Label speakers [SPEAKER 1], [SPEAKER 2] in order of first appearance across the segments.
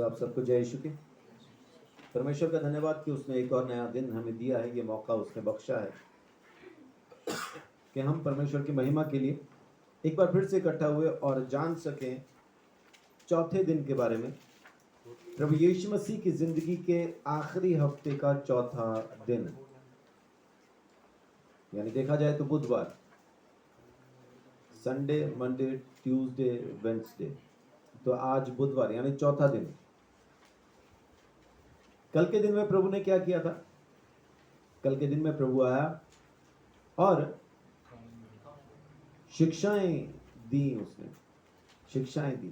[SPEAKER 1] तो आप सबको जय यीशु की। परमेश्वर का धन्यवाद कि उसने एक और नया दिन हमें दिया है, ये मौका उसने बख्शा है कि हम परमेश्वर की महिमा के लिए एक बार फिर से इकट्ठा हुए और जान सकें चौथे दिन के बारे में। प्रभु यीशु मसीह की जिंदगी के आखिरी हफ्ते का चौथा दिन, यानी देखा जाए तो बुधवार, संडे, मंडे, ट्यूसडे, वेंसडे, तो आज बुधवार यानी चौथा दिन। कल के दिन में प्रभु ने क्या किया था? कल के दिन में प्रभु आया और शिक्षाएं दी। उसने शिक्षाएं दी,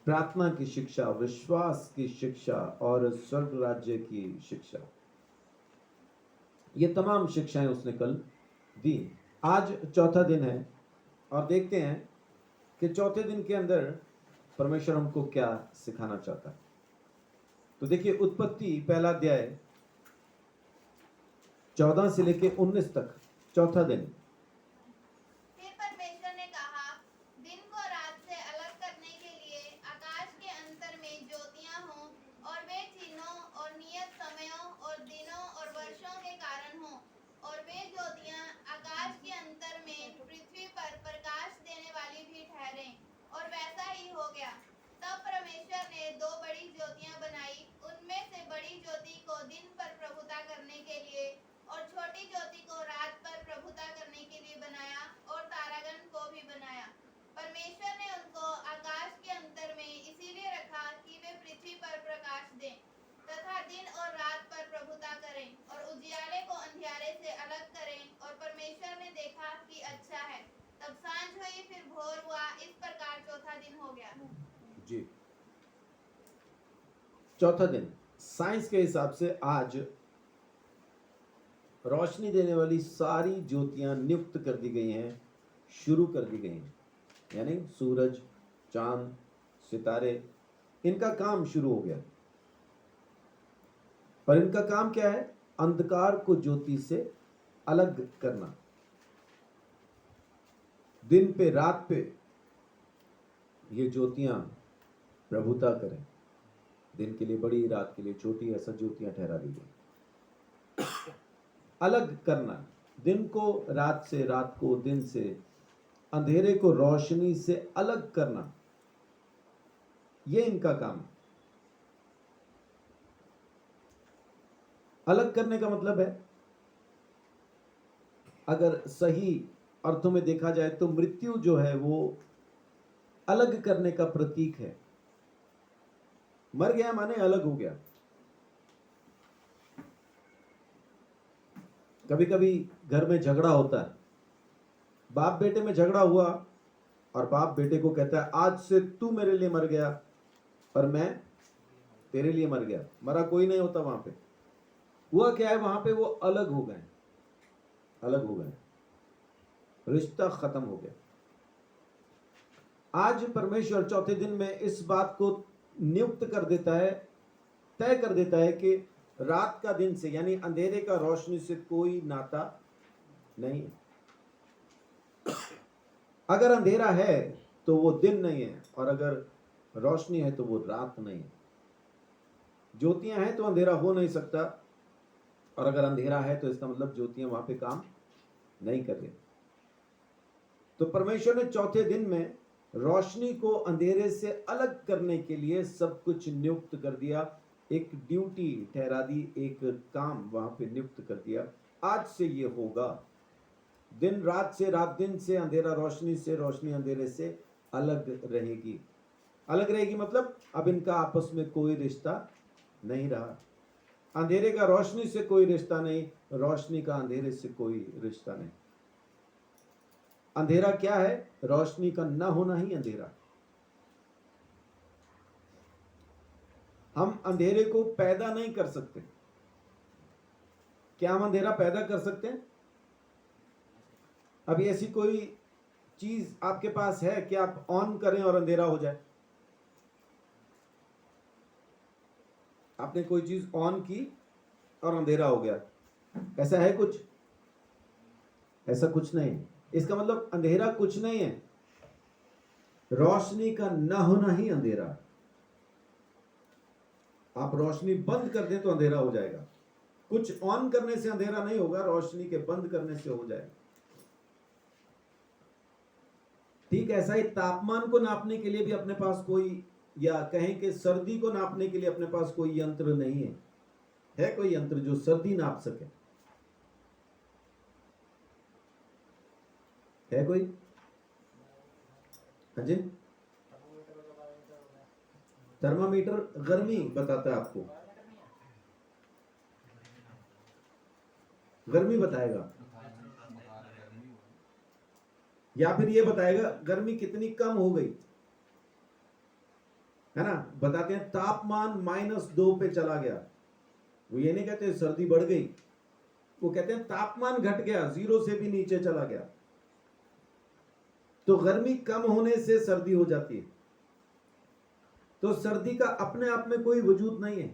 [SPEAKER 1] प्रार्थना की शिक्षा, विश्वास की शिक्षा और स्वर्ग राज्य की शिक्षा। ये तमाम शिक्षाएं उसने कल दी। आज चौथा दिन है और देखते हैं कि चौथे दिन के अंदर परमेश्वर हमको क्या सिखाना चाहता है। तो देखिए, उत्पत्ति पहला अध्याय 14 से लेके 19 तक, चौथा दिन।
[SPEAKER 2] फिर परमेश्वर ने कहा, दिन को रात से अलग करने के लिए आकाश के अंतर में ज्योतियां हों, और वे चिन्हों और नियत समयों और दिनों और वर्षों के कारण हों, और वे ज्योतियां आकाश के अंतर में पृथ्वी पर प्रकाश देने वाली भी ठहरें। और वैसा ही हो गया। तब परमेश्वर ने दो बड़ी ज्योतियां बनाई, उनमें से बड़ी ज्योति को दिन पर प्रभुता करने के लिए और छोटी ज्योति को रात पर प्रभुता करने के लिए बनाया, और तारागण को भी बनाया। परमेश्वर ने उनको आकाश के अंतर में इसीलिए रखा कि वे पृथ्वी पर प्रकाश दें तथा दिन और रात पर प्रभुता करें, और उजियाले को अंधियारे से अलग करें। और परमेश्वर ने देखा कि अच्छा है। तब सांझ हुई, फिर भोर हुआ। इस प्रकार चौथा दिन हो गया।
[SPEAKER 1] जी, चौथा दिन। साइंस के हिसाब से आज रोशनी देने वाली सारी ज्योतियां नियुक्त कर दी गई हैं, शुरू कर दी गई हैं। यानी सूरज, चांद, सितारे, इनका काम शुरू हो गया। पर इनका काम क्या है? अंधकार को ज्योति से अलग करना। दिन पे, रात पे ये ज्योतियां प्रभुता करें। दिन के लिए बड़ी, रात के लिए छोटी, ऐसा ज्योतियां ठहरा दी गई। अलग करना, दिन को रात से, रात को दिन से, अंधेरे को रोशनी से अलग करना, ये इनका काम है। अलग करने का मतलब है, अगर सही अर्थों में देखा जाए तो मृत्यु जो है वो अलग करने का प्रतीक है। मर गया माने अलग हो गया। कभी कभी घर में झगड़ा होता है, बाप बेटे में झगड़ा हुआ और बाप बेटे को कहता है, आज से तू मेरे लिए मर गया और मैं तेरे लिए मर गया। मरा कोई नहीं होता वहां पे। हुआ क्या है? वहां पे वो अलग हो गए, अलग हो गए, रिश्ता खत्म हो गया। आज परमेश्वर चौथे दिन में इस बात को नियुक्त कर देता है, तय कर देता है कि रात का दिन से, यानी अंधेरे का रोशनी से कोई नाता नहीं। अगर अंधेरा है तो वो दिन नहीं है, और अगर रोशनी है तो वो रात नहीं है। ज्योतियां हैं तो अंधेरा हो नहीं सकता, और अगर अंधेरा है तो इसका मतलब ज्योतियां वहां पे काम नहीं कर रही। तो परमेश्वर ने चौथे दिन में रोशनी को अंधेरे से अलग करने के लिए सब कुछ नियुक्त कर दिया। एक ड्यूटी ठहरा दी, एक काम वहां पे नियुक्त कर दिया। आज से ये होगा, दिन रात से, रात दिन से, अंधेरा रोशनी से, रोशनी अंधेरे से अलग रहेगी। अलग रहेगी मतलब अब इनका आपस में कोई रिश्ता नहीं रहा। अंधेरे का रोशनी से कोई रिश्ता नहीं, रोशनी का अंधेरे से कोई रिश्ता नहीं। अंधेरा क्या है? रोशनी का न होना ही अंधेरा। हम अंधेरे को पैदा नहीं कर सकते। क्या हम अंधेरा पैदा कर सकते हैं? अभी ऐसी कोई चीज आपके पास है कि आप ऑन करें और अंधेरा हो जाए? आपने कोई चीज ऑन की और अंधेरा हो गया, ऐसा है कुछ? ऐसा कुछ नहीं है। इसका मतलब अंधेरा कुछ नहीं है, रोशनी का न होना ही अंधेरा। आप रोशनी बंद कर दें तो अंधेरा हो जाएगा। कुछ ऑन करने से अंधेरा नहीं होगा, रोशनी के बंद करने से हो जाएगा। ठीक ऐसा ही तापमान को नापने के लिए भी अपने पास कोई, या कहें कि सर्दी को नापने के लिए अपने पास कोई यंत्र नहीं है। है कोई यंत्र जो सर्दी नाप सके? है कोई? अजय, थर्मामीटर गर्मी बताता है आपको, गर्मी बताएगा, या फिर ये बताएगा गर्मी कितनी कम हो गई, है ना। बताते हैं तापमान -2 पे चला गया, वो ये नहीं कहते सर्दी बढ़ गई, वो कहते हैं तापमान घट गया, 0 से भी नीचे चला गया। तो गर्मी कम होने से सर्दी हो जाती है। तो सर्दी का अपने आप में कोई वजूद नहीं है,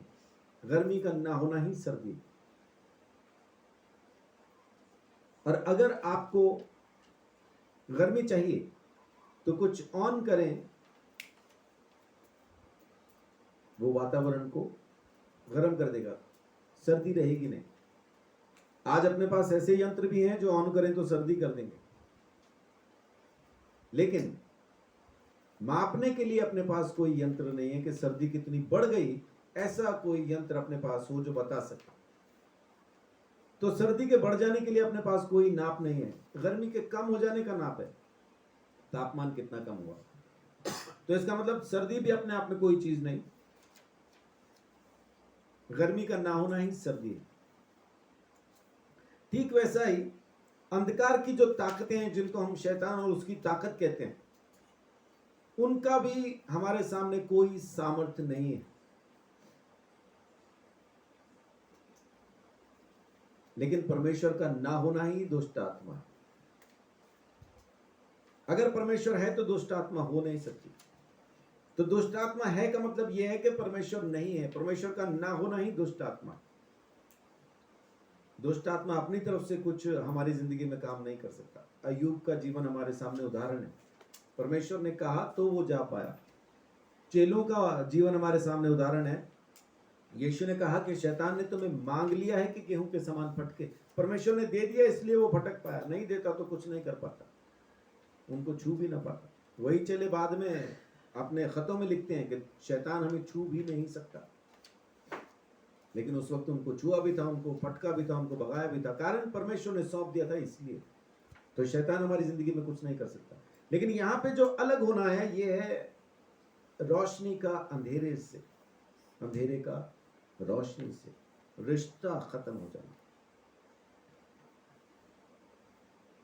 [SPEAKER 1] गर्मी का ना होना ही सर्दी। और अगर आपको गर्मी चाहिए तो कुछ ऑन करें, वो वातावरण को गर्म कर देगा, सर्दी रहेगी नहीं। आज अपने पास ऐसे यंत्र भी हैं जो ऑन करें तो सर्दी कर देंगे, लेकिन मापने के लिए अपने पास कोई यंत्र नहीं है कि सर्दी कितनी बढ़ गई। ऐसा कोई यंत्र अपने पास हो जो बता सके। तो सर्दी के बढ़ जाने के लिए अपने पास कोई नाप नहीं है, गर्मी के कम हो जाने का नाप है, तापमान कितना कम हुआ। तो इसका मतलब सर्दी भी अपने आप में कोई चीज नहीं, गर्मी का ना होना ही सर्दी है। ठीक वैसा ही अंधकार की जो ताकतें हैं, जिनको हम शैतान और उसकी ताकत कहते हैं, उनका भी हमारे सामने कोई सामर्थ्य नहीं है। लेकिन परमेश्वर का ना होना ही दुष्ट आत्मा है। अगर परमेश्वर है तो दुष्ट आत्मा हो नहीं सकती। तो दुष्ट आत्मा है का मतलब यह है कि परमेश्वर नहीं है, परमेश्वर का ना होना ही दुष्ट आत्मा। दुष्ट आत्मा अपनी तरफ से कुछ हमारी जिंदगी में काम नहीं कर सकता। अय्यूब का जीवन हमारे सामने उदाहरण है, परमेश्वर ने कहा तो वो जा पाया। चेलों का जीवन हमारे सामने उदाहरण है। यीशु ने कहा कि शैतान ने तुम्हें मांग लिया है कि गेहूं के समान फटके, परमेश्वर ने दे दिया इसलिए वो फटक पाया, नहीं देता तो कुछ नहीं कर पाता, उनको छू भी ना पाता। वही चेले बाद में अपने खतों में लिखते हैं कि शैतान हमें छू भी नहीं सकता, लेकिन उस वक्त उनको छुआ भी था, उनको फटका भी था, उनको भगाया भी था, कारण परमेश्वर ने सौंप दिया था इसलिए। तो शैतान हमारी जिंदगी में कुछ नहीं कर सकता। लेकिन यहाँ पे जो अलग होना है ये है रोशनी का अंधेरे से, अंधेरे का रोशनी से, रिश्ता खत्म हो जाना।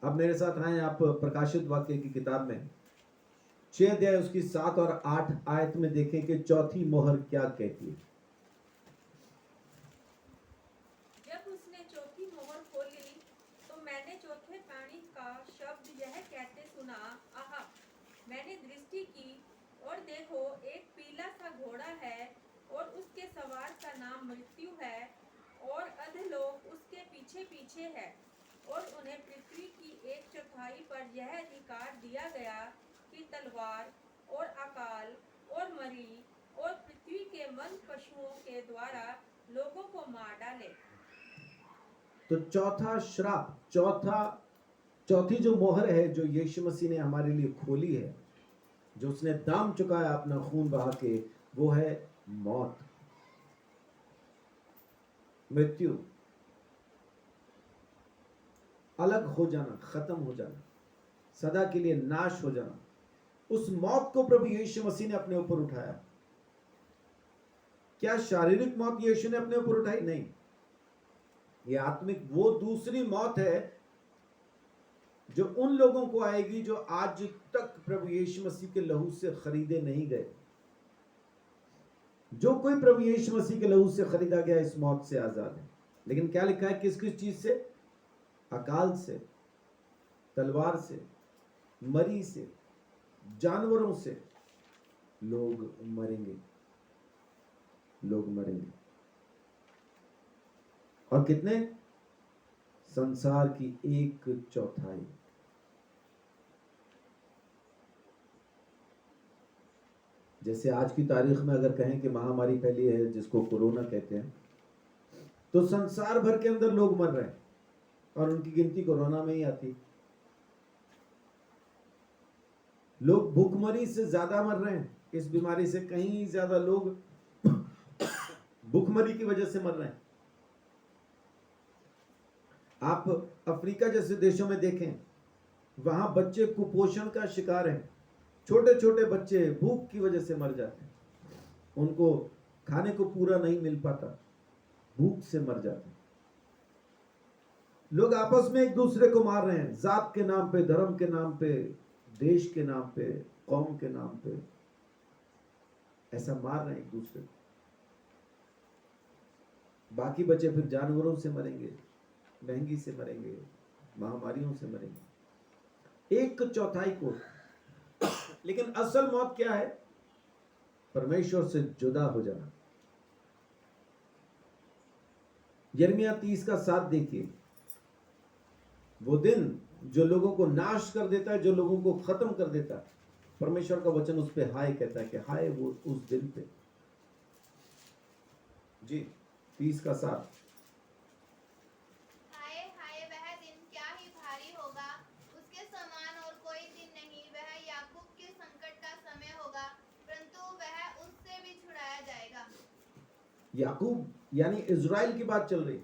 [SPEAKER 1] अब मेरे साथ आए आप प्रकाशित वाक्य की किताब में 6 अध्याय उसकी 7 और 8 आयत में देखें कि चौथी मोहर क्या कहती है।
[SPEAKER 3] जब उसने चौथी मोहर खोली तो मैंने चौथे प्राणी का शब्द यह कहते सुना, आहा, मैंने दृष्टि की और देखो एक पीला सा घोड़ा है और उसके सवार का नाम मृत्यु है और अधोलोक उसके पीछे पीछे है, और उन्हें पृथ्वी की 1/4 पर यह अधिकार दिया गया कि तलवार और अकाल और मरी और पृथ्वी के मन पशुओं के द्वारा लोगों को मार डाले।
[SPEAKER 1] तो चौथा श्राप, चौथी जो मोहर है जो यीशु मसीह ने हमारे लिए खोली है, जो उसने दाम चुकाया अपना खून बहा के, वो है मौत, मृत्यु, अलग हो जाना, खत्म हो जाना, सदा के लिए नाश हो जाना। उस मौत को प्रभु यीशु मसीह ने अपने ऊपर उठाया। क्या शारीरिक मौत यीशु ने अपने ऊपर उठाई? नहीं, ये आत्मिक, वो दूसरी मौत है जो उन लोगों को आएगी जो आज तक प्रभु यीशु मसीह के लहू से खरीदे नहीं गए। जो कोई प्रभु यीशु मसीह के लहू से खरीदा गया इस मौत से आजाद है। लेकिन क्या लिखा है, किस किस चीज से? अकाल से, तलवार से, मरी से, जानवरों से लोग मरेंगे, लोग मरेंगे। और कितने? संसार की 1/4। जैसे आज की तारीख में अगर कहें कि महामारी फैली है जिसको कोरोना कहते हैं, तो संसार भर के अंदर लोग मर रहे हैं और उनकी गिनती कोरोना में ही आती। लोग भूखमरी से ज्यादा मर रहे हैं, इस बीमारी से कहीं ज्यादा लोग भूखमरी की वजह से मर रहे हैं। आप अफ्रीका जैसे देशों में देखें, वहां बच्चे कुपोषण का शिकार हैं। छोटे छोटे बच्चे भूख की वजह से मर जाते हैं, उनको खाने को पूरा नहीं मिल पाता, भूख से मर जाते हैं। लोग आपस में एक दूसरे को मार रहे हैं, जात के नाम पे, धर्म के नाम पे, देश के नाम पे, कौम के नाम पे, ऐसा मार रहे हैं एक दूसरे को। बाकी बचे फिर जानवरों से मरेंगे, महंगी से मरेंगे, महामारियों से मरेंगे, 1/4 को। लेकिन असल मौत क्या है? परमेश्वर से जुदा हो जाना। यिर्मयाह 30:7 देखिए, वो दिन जो लोगों को नाश कर देता है, जो लोगों को खत्म कर देता है, परमेश्वर का वचन उस पे हाय कहता है कि हाय वो उस दिन पे। जी 30:7।
[SPEAKER 2] हाय हाय वह दिन क्या ही भारी होगा, उसके समान और कोई दिन नहीं। वह याकूब के संकट का समय होगा, परंतु वह उससे भी छुड़ाया जाएगा।
[SPEAKER 1] याकूब यानी इज़राइल की बात चल रही,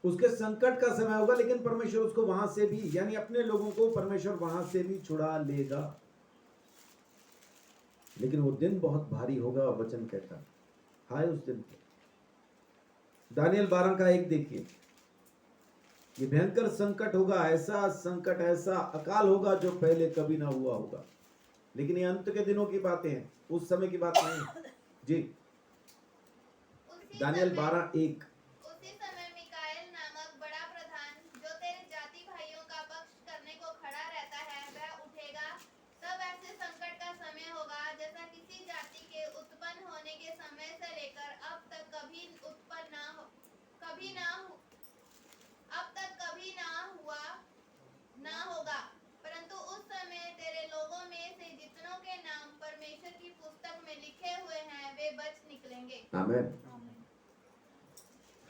[SPEAKER 1] उसके संकट का समय होगा, लेकिन परमेश्वर उसको वहां से भी, यानी अपने लोगों को परमेश्वर वहां से भी छुड़ा लेगा। लेकिन वो दिन बहुत भारी होगा, वचन कहता है हाय उस दिन पे। दानियल 12:1 देखिए, ये भयंकर संकट होगा, ऐसा संकट, ऐसा अकाल होगा जो पहले कभी ना हुआ होगा। लेकिन ये अंत के दिनों की बातें हैं, उस समय की बात नहीं। जी दानियल 12:1।
[SPEAKER 2] उसी समय मिकाएल नामक बड़ा प्रधान, जो तेरे जाति भाइयों का पक्ष करने को खड़ा रहता है, वह उठेगा। तब ऐसे संकट का समय होगा जैसा किसी जाति के उत्पन्न होने के समय से लेकर अब तक कभी उत्पन्न ना हो, अब तक कभी ना हुआ ना होगा। परंतु उस समय तेरे लोगों में से जितनों के नाम परमेश्वर की पुस्तक में लिखे हुए हैं, वे बच निकलेंगे।
[SPEAKER 1] आमीन।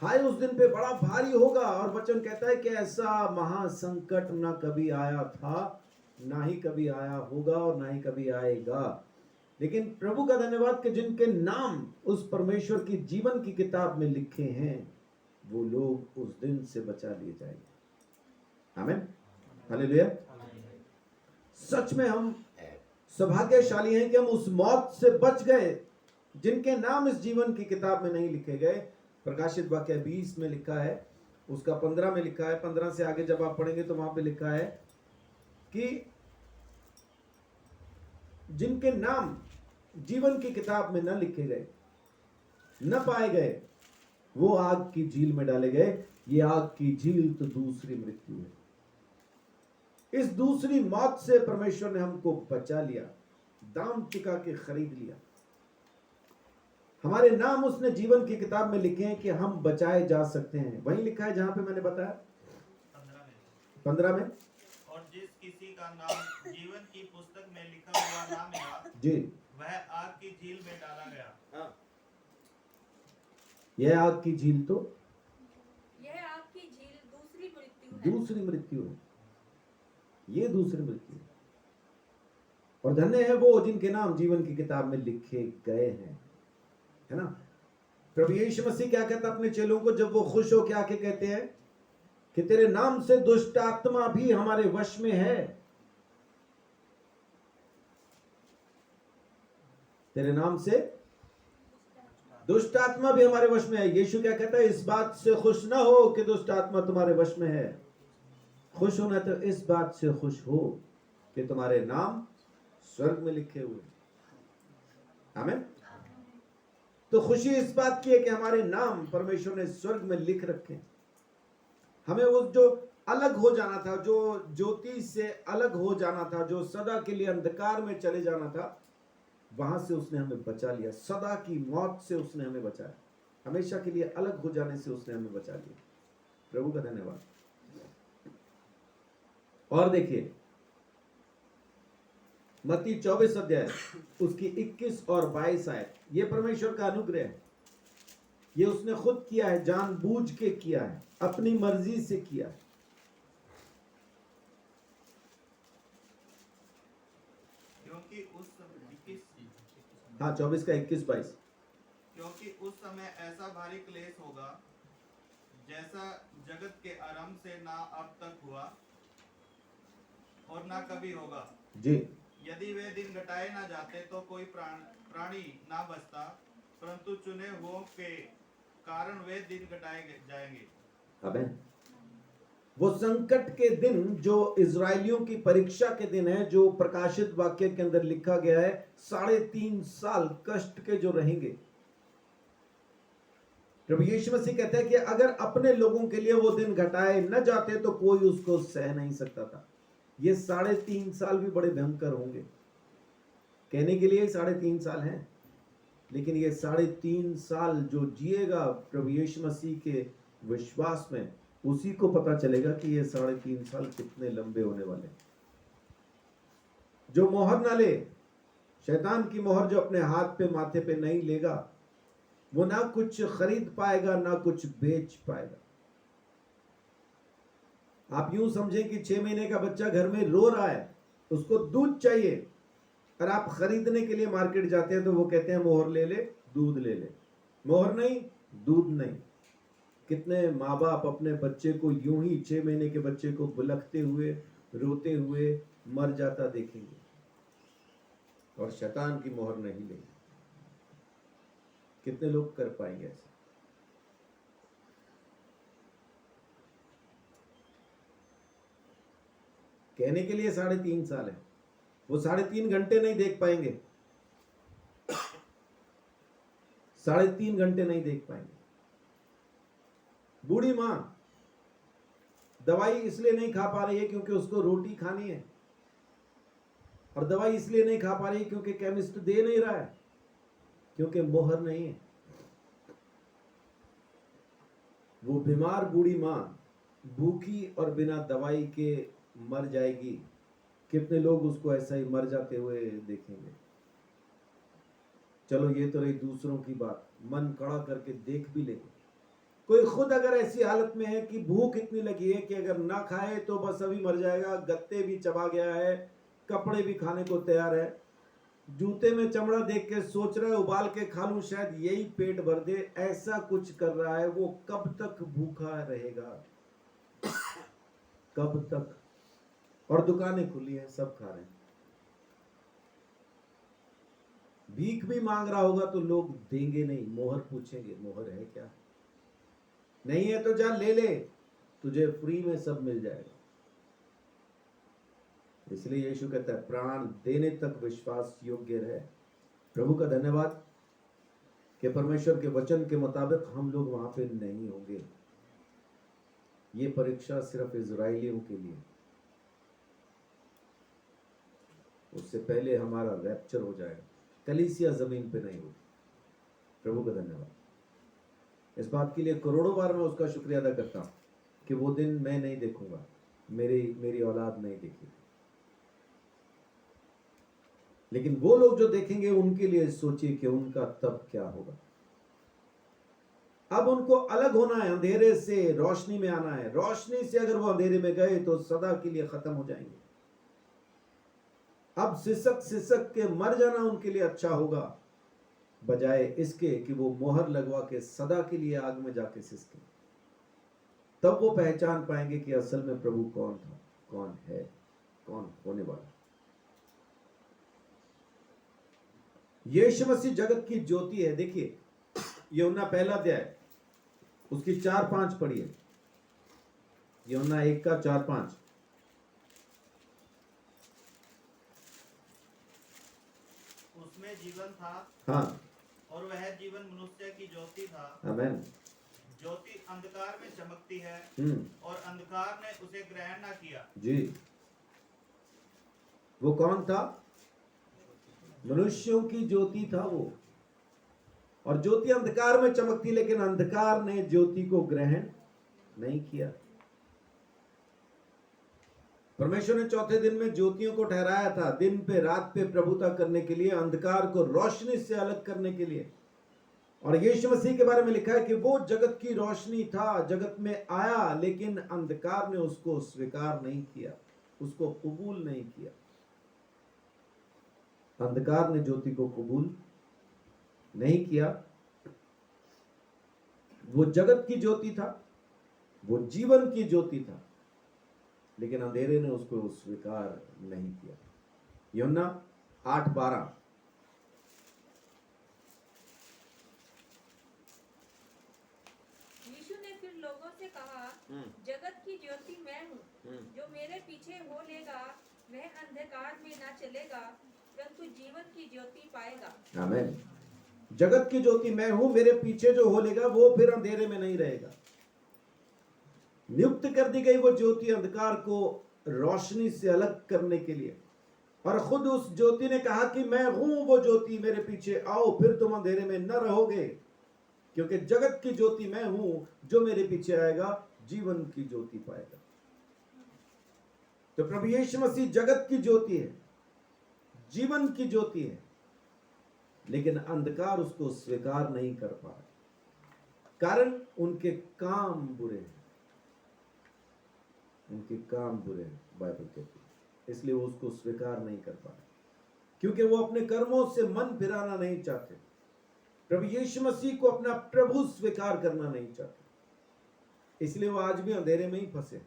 [SPEAKER 1] हाय उस दिन पे बड़ा भारी होगा, और वचन कहता है कि ऐसा महासंकट ना कभी आया था, ना ही कभी आया होगा, और ना ही कभी आएगा। लेकिन प्रभु का धन्यवाद कि जिनके नाम उस परमेश्वर की जीवन की किताब में लिखे हैं, वो लोग उस दिन से बचा लिए जाएंगे। आमीन, हालेलुया। सच में हम सौभाग्यशाली हैं कि हम उस मौत से बच गए जिनके नाम इस जीवन की किताब में नहीं लिखे गए। प्रकाशित वाक्य 20 में लिखा है, उसका 15 में लिखा है, 15 से आगे जब आप पढ़ेंगे तो वहां पे लिखा है कि जिनके नाम जीवन की किताब में न लिखे गए, न पाए गए, वो आग की झील में डाले गए। ये आग की झील तो दूसरी मृत्यु है। इस दूसरी मौत से परमेश्वर ने हमको बचा लिया, दाम चुका के खरीद लिया। हमारे नाम उसने जीवन की किताब में लिखे हैं कि हम बचाए जा सकते हैं। वहीं लिखा है जहां पे मैंने बताया 15 में,
[SPEAKER 4] और जिस किसी का नाम जीवन की पुस्तक में लिखा हुआ ना मिला,
[SPEAKER 1] जी
[SPEAKER 4] वह आग की झील में डाला गया।
[SPEAKER 1] हाँ, यह आग की झील तो
[SPEAKER 3] यह आग की झील दूसरी मृत्यु है।
[SPEAKER 1] दूसरी मृत्यु है, ये दूसरी मृत्यु है। और धन्य है वो जिनके नाम जीवन की किताब में लिखे गए हैं, है ना। प्रभु यीशु मसीह क्या कहता अपने चेलों को, जब वो खुश हो के आके कहते हैं कि तेरे नाम से दुष्ट आत्मा भी हमारे वश में है, तेरे नाम से दुष्ट आत्मा भी हमारे वश में है। यीशु क्या कहता है, इस बात से खुश ना हो कि दुष्ट आत्मा तुम्हारे वश में है, खुश होना तो इस बात से खुश हो कि तुम्हारे नाम स्वर्ग में लिखे हुए। आमीन। तो खुशी इस बात की है कि हमारे नाम परमेश्वर ने स्वर्ग में लिख रखे। हमें वो जो अलग हो जाना था, जो ज्योति से अलग हो जाना था, जो सदा के लिए अंधकार में चले जाना था, वहां से उसने हमें बचा लिया। सदा की मौत से उसने हमें बचाया, हमेशा के लिए अलग हो जाने से उसने हमें बचा लिया। प्रभु का धन्यवाद। और देखिए मत्ती 24 अध्याय उसकी 21 और 22 आयत। ये परमेश्वर का अनुग्रह है, ये उसने खुद किया है, जानबूझ के किया है, अपनी मर्जी से किया है।
[SPEAKER 4] क्योंकि उस समय 21
[SPEAKER 1] हाँ 24 का 21-22।
[SPEAKER 4] क्योंकि उस समय ऐसा भारी क्लेश होगा जैसा जगत के आरंभ से ना अब तक हुआ और ना कभी होगा।
[SPEAKER 1] जी,
[SPEAKER 4] यदि वे दिन घटाए ना जाते तो कोई प्राणी ना बचता, परंतु चुने हुओं के कारण वे दिन घटाए जाएंगे।
[SPEAKER 1] आमीन। वो संकट के दिन जो इजरायलियों की परीक्षा के दिन है, जो प्रकाशित वाक्य के अंदर लिखा गया है, 3.5 साल कष्ट के जो रहेंगे। प्रभु यीशु मसीह कहते हैं कि अगर अपने लोगों के लिए वो दिन घटाए न जाते तो कोई उसको सह नहीं सकता था। ये 3.5 साल भी बड़े भयंकर होंगे। कहने के लिए 3.5 साल हैं, लेकिन ये 3.5 साल जो जिएगा प्रभु यीशु मसीह के विश्वास में, उसी को पता चलेगा कि ये 3.5 साल कितने लंबे होने वाले हैं। जो मोहर ना ले, शैतान की मोहर जो अपने हाथ पे माथे पे नहीं लेगा, वो ना कुछ खरीद पाएगा ना कुछ बेच पाएगा। आप यूं समझें कि 6 महीने का बच्चा घर में रो रहा है, उसको दूध चाहिए, और आप खरीदने के लिए मार्केट जाते हैं तो वो कहते हैं मोहर ले ले, दूध ले ले। मोहर नहीं, दूध नहीं। कितने माँ बाप अपने बच्चे को यूं ही 6 महीने के बच्चे को बुलकते हुए, रोते हुए मर जाता देखेंगे, और शैतान की मोहर नहीं लेंगे। कितने लोग कर पाएंगे ऐसा? कहने के लिए 3.5 साल है, वो 3.5 घंटे नहीं देख पाएंगे, 3.5 घंटे नहीं देख पाएंगे। बूढ़ी मां दवाई इसलिए नहीं खा पा रही है क्योंकि उसको रोटी खानी है, और दवाई इसलिए नहीं खा पा रही है क्योंकि केमिस्ट दे नहीं रहा है, क्योंकि मोहर नहीं है। वो बीमार बूढ़ी मां भूखी और बिना दवाई के मर जाएगी। कितने लोग उसको ऐसा ही मर जाते हुए देखेंगे। चलो ये तो रही दूसरों की बात, मन कड़ा करके देख भी लेंगे। कोई खुद अगर ऐसी हालत में है कि भूख इतनी लगी है कि अगर ना खाए तो बस अभी मर जाएगा, गत्ते भी चबा गया है, कपड़े भी खाने को तैयार है, जूते में चमड़ा देख के सोच रहा है उबाल के खा लूं शायद यही पेट भर दे, ऐसा कुछ कर रहा है, वो कब तक भूखा रहेगा? कब तक? और दुकानें खुली हैं, सब खा रहे हैं। भीख भी मांग रहा होगा तो लोग देंगे नहीं, मोहर पूछेंगे, मोहर है क्या? नहीं है तो जा ले ले, तुझे फ्री में सब मिल जाएगा। इसलिए यीशु कहता है प्राण देने तक विश्वास योग्य रहे। प्रभु का धन्यवाद कि परमेश्वर के वचन के मुताबिक हम लोग वहां पे नहीं होंगे। ये परीक्षा सिर्फ इजराइलियों के लिए, उससे पहले हमारा रैप्चर हो जाएगा, कलीसिया जमीन पे नहीं होगी। प्रभु का धन्यवाद। इस बात के लिए करोड़ों बार मैं उसका शुक्रिया अदा करता हूं कि वो दिन मैं नहीं देखूंगा, मेरी औलाद नहीं देखेगी, लेकिन वो लोग जो देखेंगे उनके लिए सोचिए कि उनका तब क्या होगा। अब उनको अलग होना है, अंधेरे से रोशनी में आना है। रोशनी से अगर वो अंधेरे में गए तो सदा के लिए खत्म हो जाएंगे। अब सिसक सिसक के मर जाना उनके लिए अच्छा होगा, बजाय इसके कि वो मोहर लगवा के सदा के लिए आग में जाके सिसके। तब वो पहचान पाएंगे कि असल में प्रभु कौन था, कौन है, कौन होने वाला। यीशु मसीह जगत की ज्योति है। देखिए यूहन्ना 1 अध्याय उसकी 4-5 पढ़िए। यूहन्ना 1 का 4-5।
[SPEAKER 4] उसमें जीवन था,
[SPEAKER 1] हाँ,
[SPEAKER 4] और वह जीवन मनुष्य की ज्योति था।
[SPEAKER 1] आमेन।
[SPEAKER 4] ज्योति अंधकार में चमकती है,
[SPEAKER 1] हम्म,
[SPEAKER 4] और अंधकार ने उसे ग्रहण न किया।
[SPEAKER 1] जी। वो कौन था? मनुष्यों की ज्योति था वो, और ज्योति अंधकार में चमकती, लेकिन अंधकार ने ज्योति को ग्रहण नहीं किया। परमेश्वर ने चौथे दिन में ज्योतियों को ठहराया था, दिन पे रात पे प्रभुता करने के लिए, अंधकार को रोशनी से अलग करने के लिए। और यीशु मसीह के बारे में लिखा है कि वो जगत की रोशनी था, जगत में आया, लेकिन अंधकार ने उसको स्वीकार नहीं किया, उसको कबूल नहीं किया। अंधकार ने ज्योति को कबूल नहीं किया। वो जगत की ज्योति था, वो जीवन की ज्योति था, लेकिन अंधेरे ने उसको स्वीकार नहीं किया। यूहन्ना 8:12।
[SPEAKER 3] यीशु ने फिर लोगों से कहा, जगत की ज्योति मैं हूँ। जो मेरे पीछे हो लेगा वह अंधकार में ना चलेगा, परंतु जीवन की ज्योति पाएगा।
[SPEAKER 1] आमीन। जगत की ज्योति मैं हूं, मेरे पीछे जो हो लेगा वो फिर अंधेरे में नहीं रहेगा। नियुक्त कर दी गई वो ज्योति अंधकार को रोशनी से अलग करने के लिए, और खुद उस ज्योति ने कहा कि मैं हूं वो ज्योति, मेरे पीछे आओ, फिर तुम अंधेरे में न रहोगे, क्योंकि जगत की ज्योति मैं हूं, जो मेरे पीछे आएगा जीवन की ज्योति पाएगा। तो प्रभु यीशु मसीह जगत की ज्योति है, जीवन की ज्योति है, लेकिन अंधकार उसको स्वीकार नहीं कर पा रहा, कारण उनके काम बुरे हैं। उनके काम बुरे हैं, बाइबल कहती है, इसलिए वो उसको स्वीकार नहीं कर पा रहे, क्योंकि वो अपने कर्मों से मन फिराना नहीं चाहते, प्रभु यीशु मसीह को अपना प्रभु स्वीकार करना नहीं चाहते, इसलिए वो आज भी अंधेरे में ही फंसे,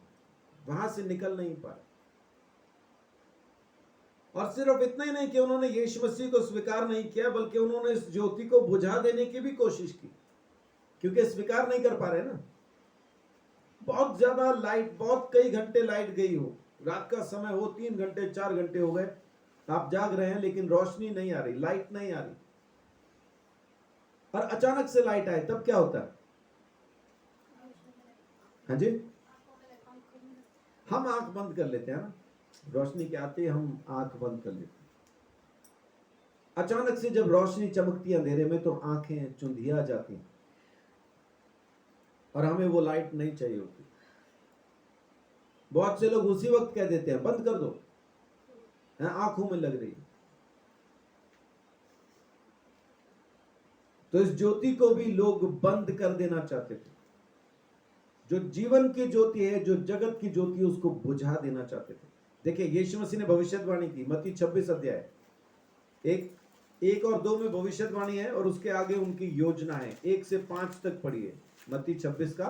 [SPEAKER 1] वहां से निकल नहीं पाए। और सिर्फ इतना ही नहीं कि उन्होंने यीशु मसीह को स्वीकार नहीं किया, बल्कि उन्होंने इस ज्योति को बुझा देने की भी कोशिश की, क्योंकि स्वीकार नहीं कर पा रहे ना। बहुत ज्यादा लाइट, बहुत कई घंटे लाइट गई हो, रात का समय हो, 3 घंटे 4 घंटे हो गए, आप जाग रहे हैं, लेकिन रोशनी नहीं आ रही, लाइट नहीं आ रही, और अचानक से लाइट आए, तब क्या होता है? हाँ जी, हम आंख बंद कर लेते हैं ना, रोशनी के आते ही हम आंख बंद कर लेते हैं। अचानक से जब रोशनी चमकती है अंधेरे में, तो आंखें चुंधिया जाती हैं, और हमें वो लाइट नहीं चाहिए होती। बहुत से लोग उसी वक्त कह देते हैं बंद कर दो, आंखों में लग रही है। तो इस ज्योति को भी लोग बंद कर देना चाहते थे, जो जीवन की ज्योति है, जो जगत की ज्योति है, उसको बुझा देना चाहते थे। देखिए, यीशु मसीह ने भविष्यवाणी की, मत्ती 26 अध्याय 1 और 2 में भविष्यवाणी है, और उसके आगे उनकी योजना है। 1 से 5 तक पढ़िए, मत्ती 26 का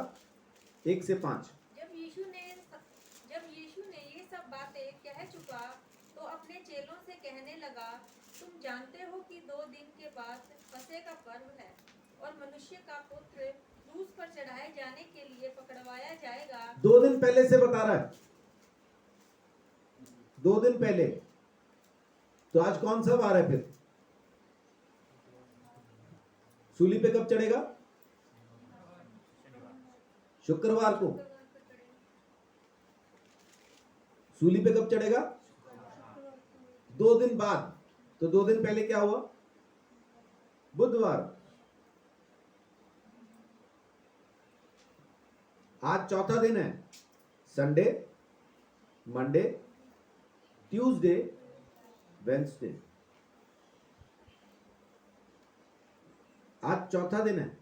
[SPEAKER 1] 1 से 5।
[SPEAKER 3] जब यीशु ने ये सब बातें कह चुका, तो अपने चेलों से कहने लगा, तुम जानते हो कि 2 दिन के बाद फसह का पर्व है, और मनुष्य का पुत्र क्रूस पर चढ़ाए जाने के लिए पकड़वाया जाएगा।
[SPEAKER 1] 2 दिन पहले से बता रहा है, 2 दिन पहले। तो आज कौन सा वार है? फिर सूली पे कब चढ़ेगा? शुक्रवार को। सूली पे कब चढ़ेगा? 2 दिन बाद। तो 2 दिन पहले क्या हुआ? बुधवार। आज चौथा दिन है, संडे, मंडे, ट्यूसडे, वेंसडे। आज चौथा दिन है,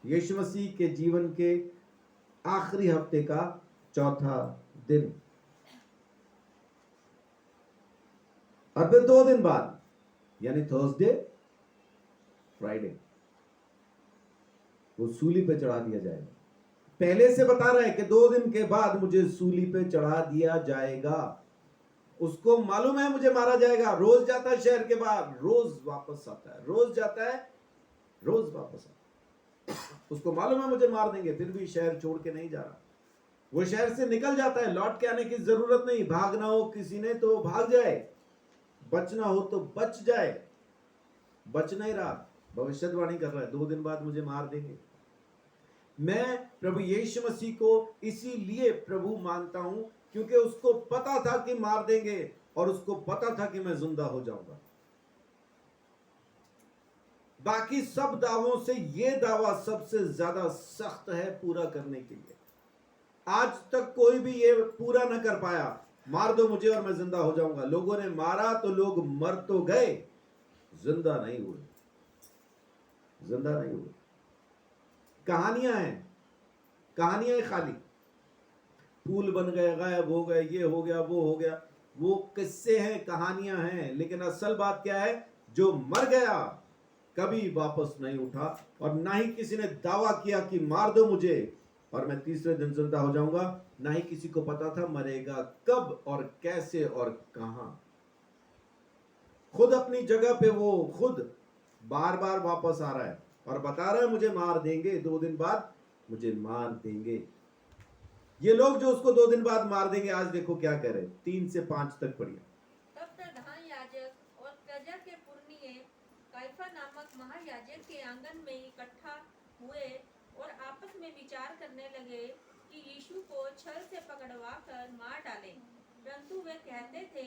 [SPEAKER 1] यीशु मसीह के जीवन के आखिरी हफ्ते का चौथा दिन। और फिर 2 दिन बाद, यानी थर्सडे, फ्राइडे, वो सूली पे चढ़ा दिया जाएगा। पहले से बता रहा है कि 2 दिन के बाद मुझे सूली पे चढ़ा दिया जाएगा। उसको मालूम है मुझे मारा जाएगा। रोज जाता है शहर के बाहर, रोज वापस आता है, रोज जाता है, रोज वापस आता है। उसको मालूम है मुझे मार देंगे, फिर भी शहर छोड़ के नहीं जा रहा। वो शहर से निकल जाता है, लौट के आने की जरूरत नहीं। भागना हो किसी ने तो भाग जाए, बचना हो तो बच जाए। बच नहीं रहा, भविष्यवाणी कर रहा है 2 दिन बाद मुझे मार देंगे। मैं प्रभु यीशु मसीह को इसीलिए प्रभु मानता हूं, क्योंकि उसको पता था कि मार देंगे, और उसको पता था कि मैं जिंदा हो जाऊंगा। बाकी सब दावों से यह दावा सबसे ज्यादा सख्त है पूरा करने के लिए। आज तक कोई भी ये पूरा न कर पाया, मार दो मुझे और मैं जिंदा हो जाऊंगा। लोगों ने मारा तो लोग मर तो गए, जिंदा नहीं हुए, जिंदा नहीं हुए। कहानियां हैं, कहानियां खाली, फूल बन गए, गायब हो गए, ये हो गया, वो हो गया, वो किस्से हैं, कहानियां हैं। लेकिन असल बात क्या है? जो मर गया कभी वापस नहीं उठा, और ना ही किसी ने दावा किया कि मार दो मुझे और मैं तीसरे दिन जिंदा हो जाऊंगा। ना ही किसी को पता था मरेगा कब और कैसे और कहां। खुद अपनी जगह पे वो खुद बार बार वापस आ रहा है और बता रहा है मुझे मार देंगे, 2 दिन बाद मुझे मार देंगे। ये लोग जो उसको 2 दिन बाद मार देंगे, आज देखो क्या कह रहे हैं, 3 से 5 तक पढ़िए।
[SPEAKER 3] तब प्रधान याजक और प्रजा के पुरनिये काइफा नामक महायाजक के आंगन में इकट्ठा हुए और आपस में विचार करने लगे कि यीशु को छल से पकड़वा कर मार डालें। परंतु वे कहते थे,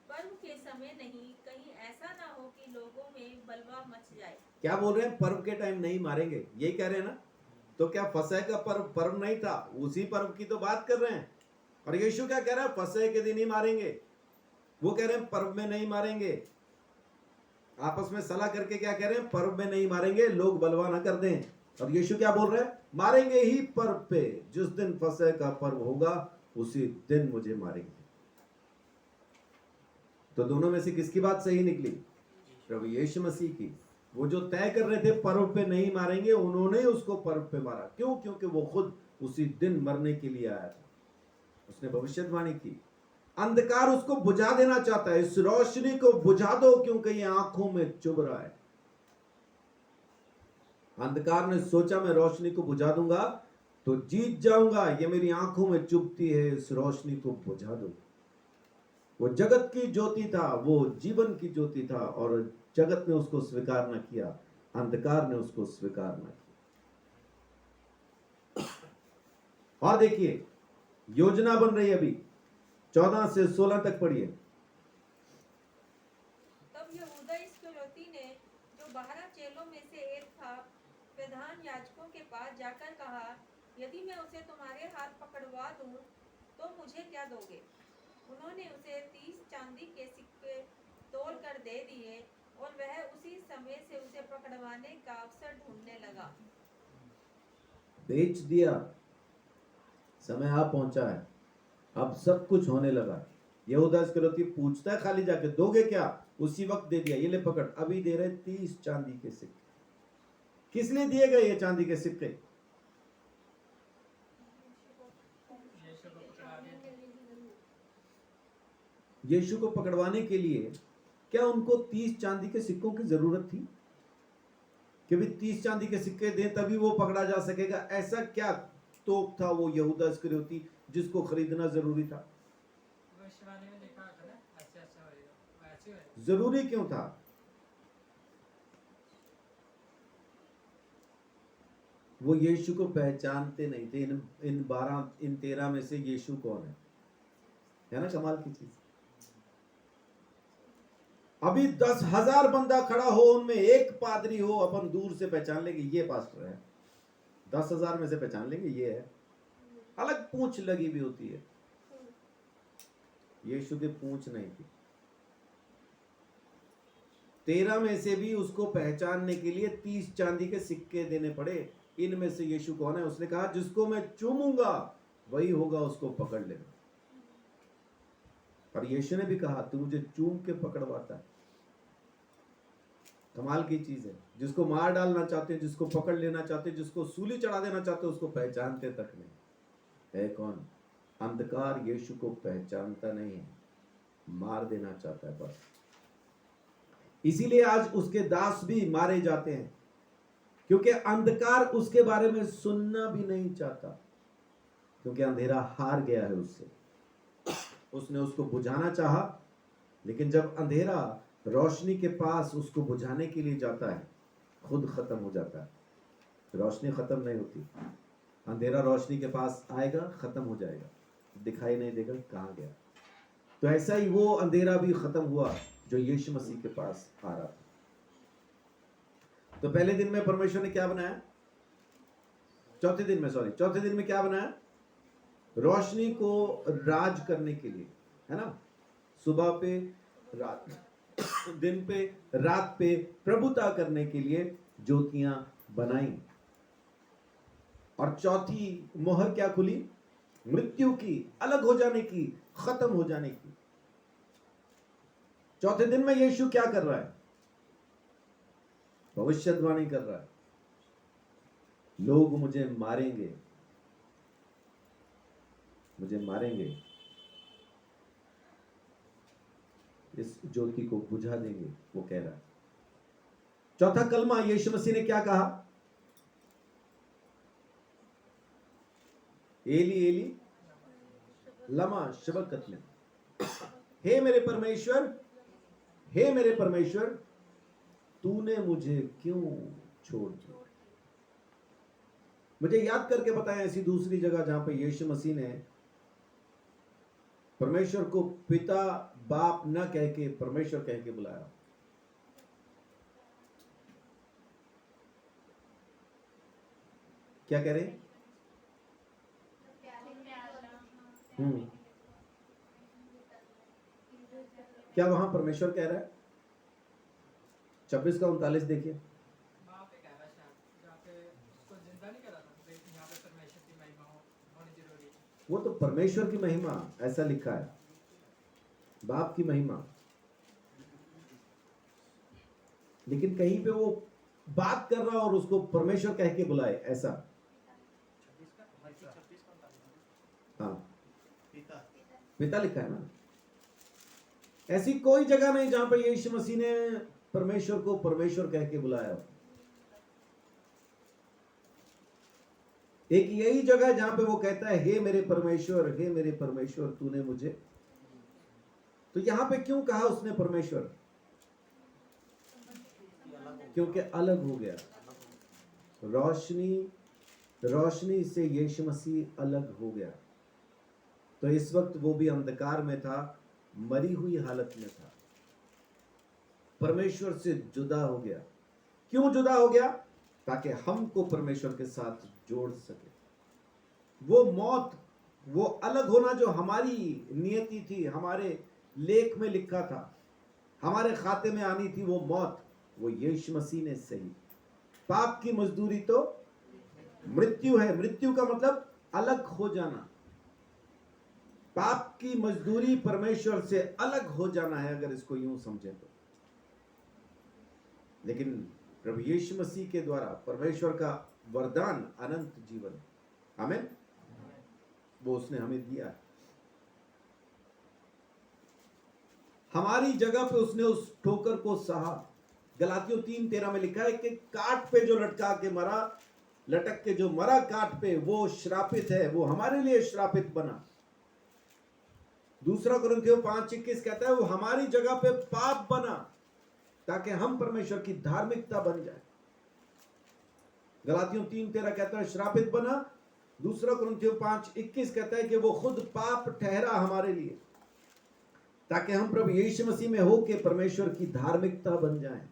[SPEAKER 3] पर्व के समय नहीं, कहीं ऐसा ना हो कि लोगों में बलवा मच जाए।
[SPEAKER 1] क्या बोल रहे हैं? पर्व के टाइम नहीं मारेंगे, यही कह रहे हैं ना? तो क्या फसह का पर्व नहीं था? उसी पर्व की तो बात कर रहे हैं। और यीशु क्या कह रहा है? फसह के दिन ही मारेंगे। वो कह रहे हैं पर्व में नहीं मारेंगे। आपस में सलाह करके क्या कह रहे हैं? पर्व में नहीं मारेंगे, लोग बलवा ना कर दें। और यीशु क्या बोल रहे हैं? मारेंगे ही पर्व पे, जिस दिन फसह का पर्व होगा उसी दिन मुझे मारेंगे। तो दोनों में से किसकी बात सही निकली? प्रभु यीशु मसीह की। वो जो तय कर रहे थे पर्व पे नहीं मारेंगे, उन्होंने उसको पर्व पे मारा। क्यों? क्योंकि वो खुद उसी दिन मरने के लिए आया था। उसने भविष्यवाणी की। अंधकार उसको बुझा देना चाहता है, इस रोशनी को बुझा दो क्योंकि ये आंखों में चुभ रहा है। अंधकार ने सोचा मैं रोशनी को बुझा दूंगा तो जीत जाऊंगा, ये मेरी आंखों में चुभती है, इस रोशनी को बुझा दो। वो जगत की ज्योति था, वो जीवन की ज्योति था, और जगत ने उसको स्वीकार न किया, अंधकार ने उसको स्वीकार न किया। और देखिए योजना बन रही है अभी, 14 से 16 तक पढ़िए।
[SPEAKER 3] तब यहूदा इस्करियोती ने, जो 12 चेलों में से एक था, प्रधान याजकों के पास जाकर कहा, यदि मैं उसे तुम्हारे हाथ पकड़वा दूं तो मुझे क्या दोगे? उन्होंने उसे 30 चांदी के सिक्के तोल कर दे दिए और वह उसी समय से उसे पकड़वाने का अवसर ढूंढने लगा।
[SPEAKER 1] बेच दिया, समय आ पहुंचा है, अब सब कुछ होने लगा। यहूदा इस्करियोती पूछता है खाली जाके, दोगे क्या? उसी वक्त दे दिया, ये ले पकड़। अभी दे रहे 30 चांदी के सिक्के। किस लिए दिए गए ये चांदी के सिक्के? यीशु को पकड़वाने के लिए। क्या उनको 30 चांदी के सिक्कों की जरूरत थी कि भी 30 चांदी के सिक्के दें तभी वो पकड़ा जा सकेगा? ऐसा क्या तोप था वो यहूदा इस्करियोती जिसको खरीदना जरूरी था? जरूरी क्यों था? वो यीशु को पहचानते नहीं थे। इन 13 में से यीशु कौन है ना? कमाल की चीज। अभी 10,000 बंदा खड़ा हो, उनमें एक पादरी हो, अपन दूर से पहचान लेंगे ये पास्टर है। 10,000 में से पहचान लेंगे ये है। अलग पूंछ लगी भी होती है, यीशु की पूंछ नहीं थी। 13 में से भी उसको पहचानने के लिए 30 चांदी के सिक्के देने पड़े। इनमें से यीशु कौन है? उसने कहा जिसको मैं चूमूंगा वही होगा, उसको पकड़ लेना। और यीशु ने भी कहा तू मुझे चूम के पकड़वाता है। कमाल की चीज है। जिसको मार डालना चाहते, जिसको पकड़ लेना चाहते, जिसको सूली चढ़ा देना चाहते, उसको पहचानते तक नहीं है। कौन? अंधकार यीशु को पहचानता नहीं है, मार देना चाहता है बस। इसीलिए आज उसके दास भी मारे जाते हैं, क्योंकि अंधकार उसके बारे में सुनना भी नहीं चाहता, क्योंकि अंधेरा हार गया है उससे। उसने उसको बुझाना चाहा, लेकिन जब अंधेरा रोशनी के पास उसको बुझाने के लिए जाता है, खुद खत्म हो जाता है। रोशनी खत्म नहीं होती। अंधेरा रोशनी के पास आएगा, खत्म हो जाएगा, दिखाई नहीं देगा कहाँ गया। तो ऐसा ही वो अंधेरा भी खत्म हुआ जो यीशु मसीह के पास आ रहा था। तो पहले दिन में परमेश्वर ने क्या बनाया? चौथे दिन में क्या बनाया? रोशनी को राज करने के लिए, है ना, सुबह पे, रात, दिन पे, रात पे प्रभुता करने के लिए ज्योतियां बनाई। और चौथी मोहर क्या खुली? मृत्यु की, अलग हो जाने की, खत्म हो जाने की। चौथे दिन में यीशु क्या कर रहा है? भविष्यवाणी कर रहा है, लोग मुझे मारेंगे, मुझे मारेंगे, इस ज्योति को बुझा देंगे, वो कह रहा है। चौथा कलमा यीशु मसीह ने क्या कहा? एली एली लमा शबक्तनी, हे मेरे परमेश्वर, हे मेरे परमेश्वर, तूने मुझे क्यों छोड़ दिया? मुझे याद करके बताएं ऐसी दूसरी जगह जहां पे यीशु मसीह ने परमेश्वर को पिता बाप न कह के परमेश्वर कह के बुलाया। क्या कह रहे? क्या वहां परमेश्वर कह रहा है? 26 का 39 देखिए।
[SPEAKER 5] वहाँ पे कह रहा है शायद, जहाँ पे उसको जिंदा नहीं करा था, लेकिन यहाँ पे परमेश्वर की महिमा होनी जरूरी है।
[SPEAKER 1] वो तो परमेश्वर की महिमा ऐसा लिखा है, बाप की महिमा, लेकिन कहीं पे वो बात कर रहा और उसको परमेश्वर कह के बुलाए, ऐसा। हाँ, पिता लिखा है ना। ऐसी कोई जगह नहीं जहां पर यीशु मसीह ने परमेश्वर को परमेश्वर कह के बुलाया। एक यही जगह है जहां पे वो कहता है, हे मेरे परमेश्वर, हे मेरे परमेश्वर, तूने मुझे। तो यहां पे क्यों कहा उसने परमेश्वर? क्योंकि अलग हो गया। रोशनी से यीशु मसीह अलग हो गया। तो इस वक्त वो भी अंधकार में था, मरी हुई हालत में था, परमेश्वर से जुदा हो गया। क्यों जुदा हो गया? ताकि हमको परमेश्वर के साथ जोड़ सके। वो मौत, वो अलग होना जो हमारी नियति थी, हमारे लेख में लिखा था, हमारे खाते में आनी थी, वो मौत, वो यीशु मसीह ने सही। पाप की मजदूरी तो मृत्यु है। मृत्यु का मतलब अलग हो जाना। पाप की मजदूरी परमेश्वर से अलग हो जाना है, अगर इसको यूं समझे तो। लेकिन प्रभु यीशु मसीह के द्वारा परमेश्वर का वरदान अनंत जीवन, आमीन, वो उसने हमें दिया। हमारी जगह पे उसने उस ठोकर को सहा। गलातियों 3:13 में लिखा है कि काट पे जो लटका के मरा, लटक के जो मरा काट पे, वो श्रापित है, वो हमारे लिए श्रापित बना। दूसरा कुरिन्थियों 5:21 कहता है, वो हमारी जगह पे पाप बना ताकि हम परमेश्वर की धार्मिकता बन जाए। गलातियों 3:13 कहता है श्रापित बना। दूसरा कुरिन्थियों 5:21 कहता है कि वो खुद पाप ठहरा हमारे लिए, ताकि हम प्रभु यीशु मसीह में होके परमेश्वर की धार्मिकता बन जाएं।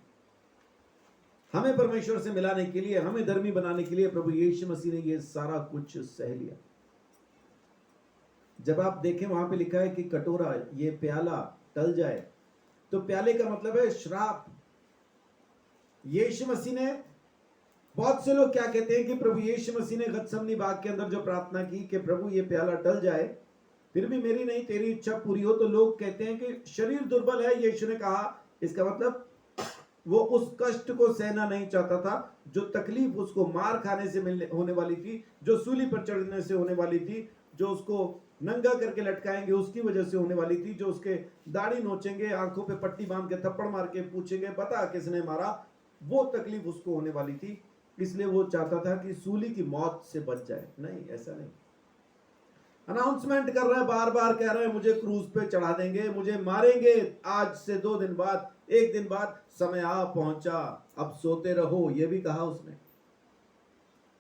[SPEAKER 1] हमें परमेश्वर से मिलाने के लिए, हमें धर्मी बनाने के लिए प्रभु यीशु मसीह ने ये सारा कुछ सह लिया। जब आप देखें वहां पे लिखा है कि कटोरा, ये प्याला टल जाए, तो प्याले का मतलब है श्राप। यीशु मसीह ने, बहुत से लोग क्या कहते हैं कि प्रभु यीशु मसीह ने गतसमनी बाग के अंदर जो प्रार्थना की कि प्रभु ये प्याला टल जाए, फिर भी मेरी नहीं तेरी इच्छा पूरी हो, तो लोग कहते हैं कि शरीर दुर्बल है। यीशु ने कहा, इसका मतलब वो उस कष्ट को सहना नहीं चाहता था, जो तकलीफ उसको मार खाने से होने वाली थी, जो सूली पर चढ़ने से होने वाली थी, जो उसको नंगा करके लटकाएंगे उसकी वजह से होने वाली थी, जो उसके दाढ़ी नोचेंगे, आंखों पे पट्टी बांध के थप्पड़ मार के पूछेंगे बता किसने मारा, वो तकलीफ उसको होने वाली थी। इसलिए वो चाहता था कि सूली की मौत से बच जाए। नहीं, ऐसा नहीं। अनाउंसमेंट कर रहा है, बार बार कह रहा है मुझे क्रूज पे चढ़ा देंगे, मुझे मारेंगे, आज से 2 दिन बाद, 1 दिन बाद, समय आ पहुंचा, अब सोते रहो, ये भी कहा उसने।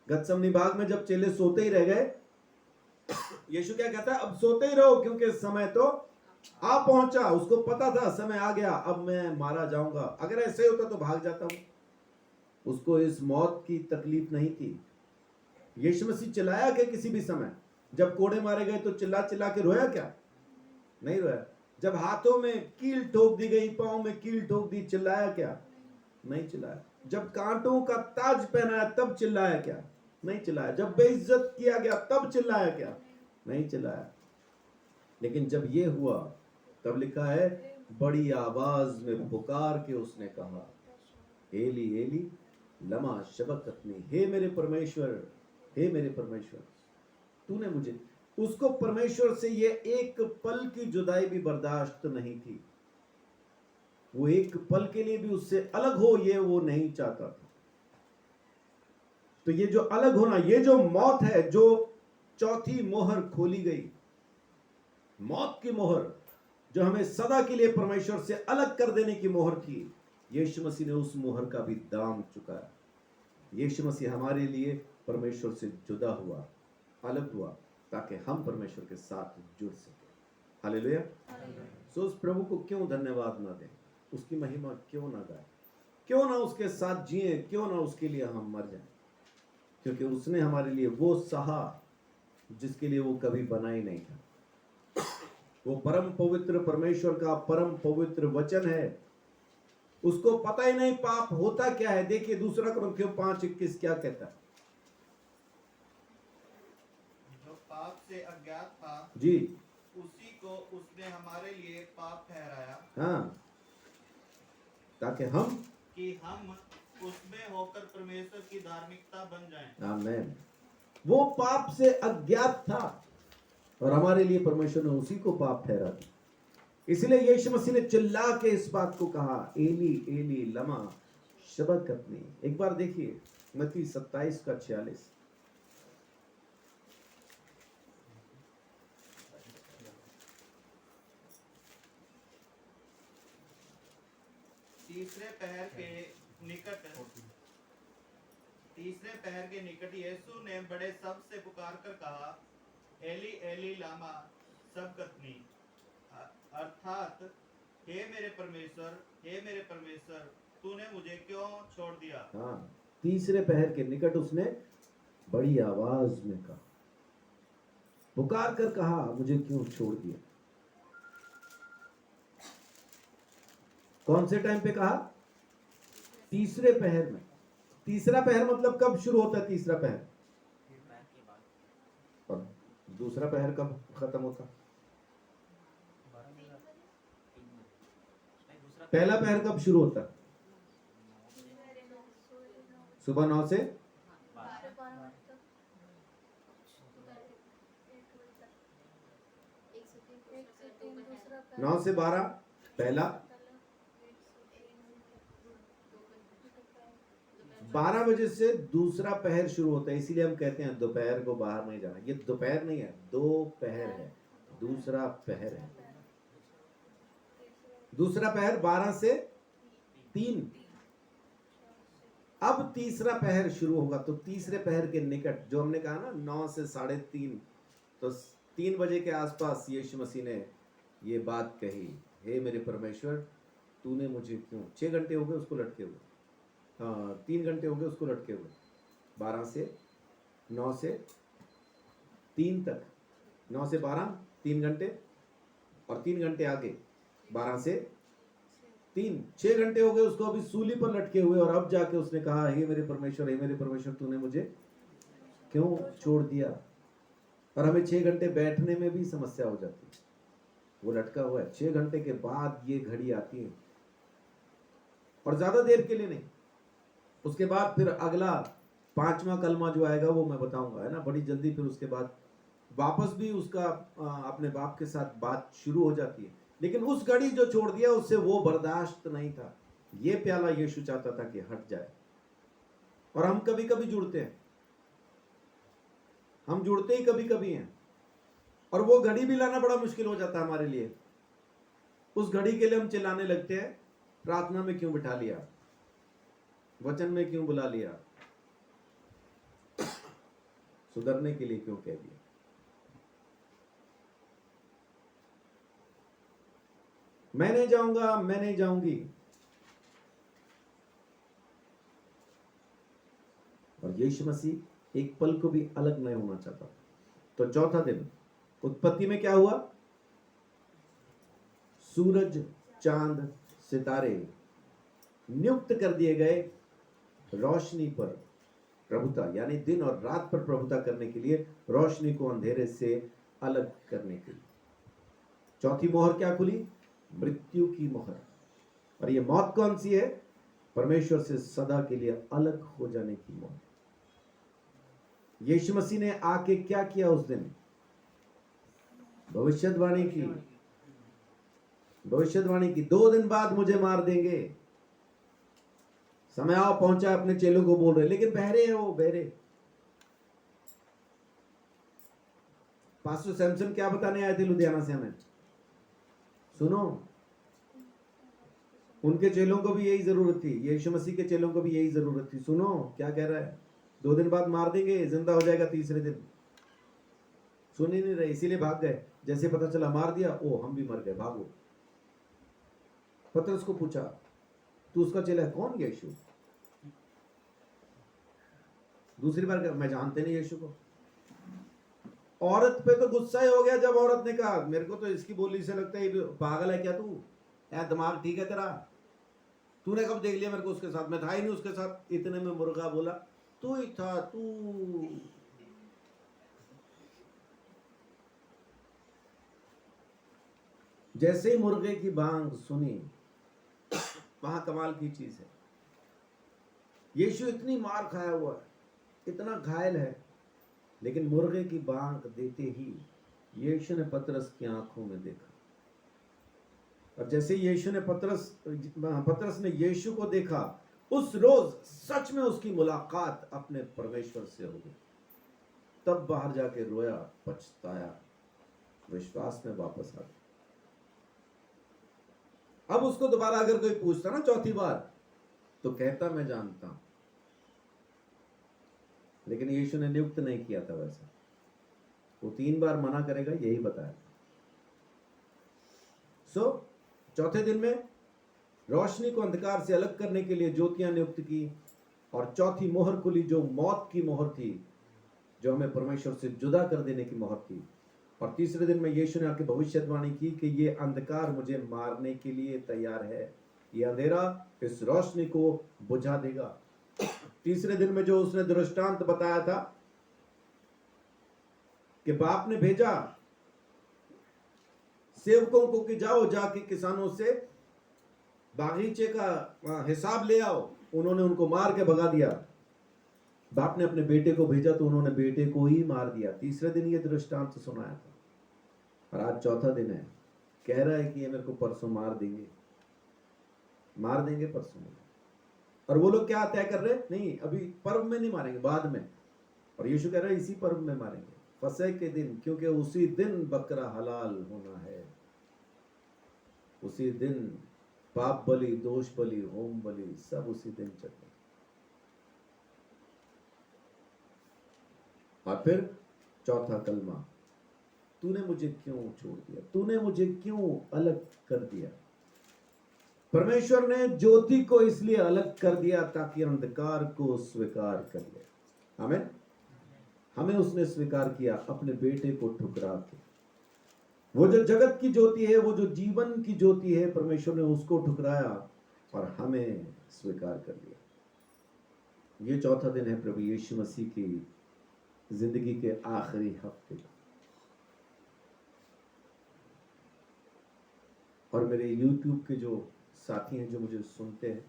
[SPEAKER 1] गतसमनी बाग में जब चेले सोते ही रह गए, यीशु क्या कहता है, अब सोते ही रहो क्योंकि समय तो आ पहुंचा। उसको पता था समय आ गया, अब मैं मारा जाऊंगा। अगर ऐसे होता तो भाग जाता हूं। उसको इस मौत की तकलीफ नहीं थी। यीशु मसीह चिल्लाया कि किसी भी समय जब कोड़े मारे गए तो चिल्ला चिल्ला के रोया क्या? नहीं रोया। जब हाथों में कील ठोक दी गई, पांव में कील ठोक दी, चिल्लाया क्या? नहीं चिल्लाया। जब कांटों का ताज पहनाया तब चिल्लाया क्या? नहीं चिल्लाया। जब बेइज्जत किया गया तब चिल्लाया क्या? नहीं चिल्लाया। लेकिन जब ये हुआ तब लिखा है, बड़ी आवाज में पुकार के उसने कहा, एली एली लमा शबक्तनी, हे मेरे परमेश्वर, हे मेरे परमेश्वर तूने मुझे। उसको परमेश्वर से ये एक पल की जुदाई भी बर्दाश्त नहीं थी। वो एक पल के लिए भी उससे अलग हो, ये वो नहीं चाहता था। तो ये जो अलग होना, ये जो मौत है, जो चौथी मोहर खोली गई, मौत की मोहर जो हमें सदा के लिए परमेश्वर से अलग कर देने की मोहर थी, यीशु मसीह ने उस मोहर का भी दाम चुकाया। यीशु मसीह हमारे लिए परमेश्वर से जुदा हुआ, अलग हुआ, ताकि हम परमेश्वर के साथ जुड़ सके। हालेलुया। सो उस प्रभु को क्यों धन्यवाद ना दें, उसकी महिमा क्यों ना गाएं, क्यों ना उसके साथ जिए, क्यों ना उसके लिए हम मर जाएं, क्योंकि उसने हमारे लिए वो सहा जिसके लिए वो कभी बना ही नहीं था। वो परम पवित्र परमेश्वर का परम पवित्र वचन है। उसको पता ही नहीं पाप होता क्या है। देखिए 2 कुरिन्थियों 5:21 क्या कहता है।
[SPEAKER 4] जो पाप से अज्ञात था
[SPEAKER 1] जी
[SPEAKER 4] उसी को उसने हमारे लिए पाप ठहराया,
[SPEAKER 1] हाँ, ताकि हम,
[SPEAKER 4] कि हम उसमें होकर परमेश्वर की धार्मिकता बन जाएं।
[SPEAKER 1] आमेन। वो पाप से अज्ञात था और हमारे लिए परमेश्वर ने उसी को पाप ठहरा दिया। इसलिए यीशु मसीह ने चिल्ला के इस बात को कहा, एली एली लमा शबक्तनी। एक बार देखिए मत्ती 27:46।
[SPEAKER 4] तीसरे पहर के निकट यीशु ने बड़े शब्द से पुकार कर कहा, एली एली लामा सबकतनी, अर्थात हे मेरे परमेश्वर तूने मुझे क्यों छोड़ दिया।
[SPEAKER 1] हाँ, तीसरे पहर के निकट उसने बड़ी आवाज में कहा, पुकार कर कहा, मुझे क्यों छोड़ दिया। कौन से टाइम पे कहा? तीसरे पहर में। तीसरा पहर मतलब कब शुरू होता है? तीसरा पहर। और दूसरा पहर कब खत्म होता? पहला पहर कब शुरू होता है? सुबह 9 से 12 पहला, 12 बजे से दूसरा पहर शुरू होता है। इसीलिए हम कहते हैं दोपहर को बाहर नहीं जाना। ये दोपहर नहीं है, दोपहर है, दूसरा पहर है। दूसरा पहर 12 से 3। अब तीसरा पहर शुरू होगा। तो तीसरे पहर के निकट, जो हमने कहा ना 9 से 3:30, तो 3 बजे के आसपास यीशु मसीह ने ये बात कही, हे मेरे परमेश्वर तूने मुझे क्यों। 6 घंटे हो गए उसको लटके हुए, हाँ 3 घंटे हो गए उसको लटके हुए। 12 से 9 से 3 तक, 9 से 12 3 घंटे, और 3 घंटे आगे 12 से 3, 6 घंटे हो गए उसको अभी सूली पर लटके हुए। और अब जाके उसने कहा, हे मेरे परमेश्वर तूने मुझे क्यों छोड़ दिया। और हमें 6 घंटे बैठने में भी समस्या हो जाती है। वो लटका हुआ है, 6 घंटे के बाद ये घड़ी आती है, और ज्यादा देर के लिए नहीं। उसके बाद फिर अगला 5वां कलमा जो आएगा वो मैं बताऊंगा, है ना, बड़ी जल्दी। फिर उसके बाद वापस भी उसका अपने बाप के साथ बात शुरू हो जाती है। लेकिन उस घड़ी जो छोड़ दिया उससे वो बर्दाश्त नहीं था। ये प्याला यीशु चाहता था कि हट जाए। और हम कभी कभी जुड़ते हैं, हम जुड़ते ही कभी कभी हैं, और वो घड़ी भी लाना बड़ा मुश्किल हो जाता है हमारे लिए। उस घड़ी के लिए हम चिल्लाने लगते हैं, प्रार्थना में क्यों बिठा लिया, वचन में क्यों बुला लिया, सुधरने के लिए क्यों कह दिया। मैं नहीं जाऊंगा, मैं नहीं जाऊंगी। और यीशु मसीह एक पल को भी अलग नहीं होना चाहता। तो चौथा दिन उत्पत्ति में क्या हुआ? सूरज, चांद, सितारे नियुक्त कर दिए गए रोशनी पर प्रभुता, यानी दिन और रात पर प्रभुता करने के लिए, रोशनी को अंधेरे से अलग करने के लिए। चौथी मोहर क्या खुली? मृत्यु की मोहर। और ये मौत कौन सी है? परमेश्वर से सदा के लिए अलग हो जाने की मोहर। यीशु मसीह ने आके क्या किया उस दिन? भविष्यवाणी की। भविष्यवाणी की, 2 दिन बाद मुझे मार देंगे। समय आओ पहुंचा, अपने चेलों को बोल रहे, लेकिन बहरे हैं वो, बहरे। पास्टर सैमसन क्या बताने आए थे लुधियाना से हमें? सुनो, उनके चेलों को भी यही जरूरत थी, यीशु मसीह के चेलों को भी यही जरूरत थी। सुनो क्या कह रहा है, 2 दिन बाद मार देंगे, जिंदा हो जाएगा तीसरे दिन। सुन ही नहीं रहे, इसीलिए भाग गए। जैसे पता चला मार दिया, ओ हम भी मर गए, भागो। पतरस को पूछा, तू उसका चेला है? कौन? यीशु। दूसरी बार मैं जानते नहीं यीशु को। औरत पे तो गुस्सा ही हो गया जब औरत ने कहा, मेरे को तो इसकी बोली से लगता है पागल है क्या तू? यार दिमाग ठीक है तेरा? तूने कब देख लिया मेरे को उसके साथ? मैं था ही नहीं उसके साथ। इतने में मुर्गा बोला, तू ही था तू। जैसे ही मुर्गे की बांग सुनी, वहां कमाल की चीज है, यीशु इतनी मार खाया हुआ है, इतना घायल है, लेकिन मुर्गे की बांग देते ही यीशु ने पतरस की आंखों में देखा। और जैसे यीशु ने पतरस ने यीशु को देखा, उस रोज सच में उसकी मुलाकात अपने परमेश्वर से हो गई। तब बाहर जाके रोया, पछताया, विश्वास में वापस आ गया। अब उसको दोबारा अगर कोई पूछता ना चौथी बार, तो कहता मैं जानता हूं। लेकिन यीशु ने नियुक्त नहीं किया था वैसा। वो 3 बार मना करेगा, यही बताया। चौथे दिन में रोशनी को अंधकार से अलग करने के लिए ज्योतियां नियुक्त की, और चौथी मोहर खुली जो मौत की मोहर थी, जो हमें परमेश्वर से जुदा कर देने की मोहर थी। और तीसरे दिन में यीशु ने आके भविष्यवाणी की कि ये अंधकार मुझे मारने के लिए तैयार है, ये अंधेरा इस रोशनी को बुझा देगा। तीसरे दिन में जो उसने दृष्टांत बताया था कि बाप ने भेजा सेवकों को कि जाओ जाके किसानों से बागीचे का हिसाब ले आओ, उन्होंने उनको मार के भगा दिया। बाप ने अपने बेटे को भेजा तो उन्होंने बेटे को ही मार दिया। तीसरे दिन ये दृष्टांत सुनाया था, और आज चौथा दिन है। कह रहा है कि ये मेरे को परसों मार देंगे परसों में। और वो लोग क्या तय कर रहे? नहीं, अभी पर्व में नहीं मारेंगे, बाद में। और यीशु कह रहा है इसी पर्व में मारेंगे, फसह के दिन, क्योंकि उसी दिन बकरा हलाल होना है। उसी दिन पाप बलि, दोष बलि, होम बलि सब उसी दिन चलते। और फिर चौथा कलमा, तूने मुझे क्यों छोड़ दिया? तूने मुझे क्यों अलग कर दिया? परमेश्वर ने ज्योति को इसलिए अलग कर दिया ताकि अंधकार को स्वीकार कर ले। आमीन। हमें उसने स्वीकार किया अपने बेटे को ठुकरा के। वो जो जगत की ज्योति है, वो जो जीवन की ज्योति है, परमेश्वर ने उसको ठुकराया और हमें स्वीकार कर लिया। ये चौथा दिन है प्रभु यीशु मसीह की जिंदगी के आखिरी हफ्ते का। और मेरे YouTube के जो साथी हैं, जो मुझे सुनते हैं,